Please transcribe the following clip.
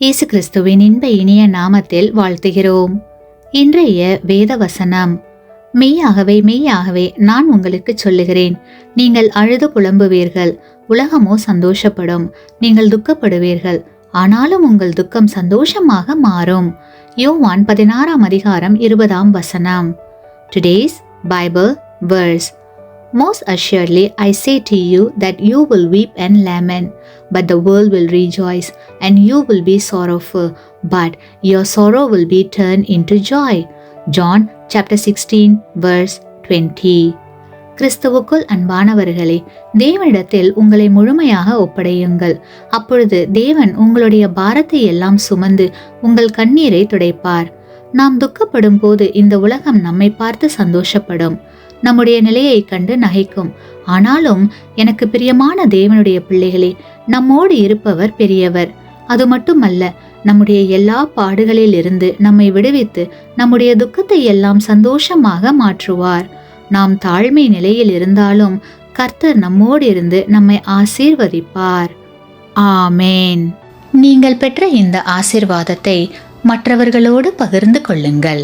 இயேசு கிறிஸ்துவின் இன்ப இனிய நாமத்தில் வாழ்த்துகிறோம். இன்றைய வேத வசனம், மெய்யாகவே மெய்யாகவே நான் உங்களுக்கு சொல்லுகிறேன், நீங்கள் அழுது புலம்புவீர்கள், உலகமோ சந்தோஷப்படும். நீங்கள் துக்கப்படுவீர்கள், ஆனாலும் உங்கள் துக்கம் சந்தோஷமாக மாறும். யோவான் 16:20. Today's Bible verse. Most assuredly I say to you that you will weep and lament, but the world will rejoice, and you will be sorrowful, but your sorrow will be turned into joy. John chapter 16 verse 20. கிறிஸ்துவுக்குள் அன்பானவர்களே, தேவனிடத்தில் உங்களை முழுமையாக ஒப்படையுங்கள். அப்பொழுது தேவன் உங்களுடைய பாரத்தை எல்லாம் சுமந்து உங்கள் கண்ணீரை துடைப்பார். நாம் துக்கப்படும் போது இந்த உலகம் நம்மை பார்த்து சந்தோஷப்படும், நம்முடைய நிலையை கண்டு நகைக்கும். ஆனாலும் எனக்கு பிரியமான தேவனுடைய பிள்ளைகளே, நம்மோடு இருப்பவர் பெரியவர். அது மட்டுமல்ல, நம்முடைய எல்லா பாடுகளில் இருந்து நம்மை விடுவித்து நம்முடைய துக்கத்தை எல்லாம் சந்தோஷமாக மாற்றுவார். நாம் தாழ்மை நிலையில் இருந்தாலும் கர்த்தர் நம்மோடு இருந்து நம்மை ஆசீர்வதிப்பார். ஆமேன். நீங்கள் பெற்ற இந்த ஆசீர்வாதத்தை மற்றவர்களோடு பகிர்ந்து கொள்ளுங்கள்.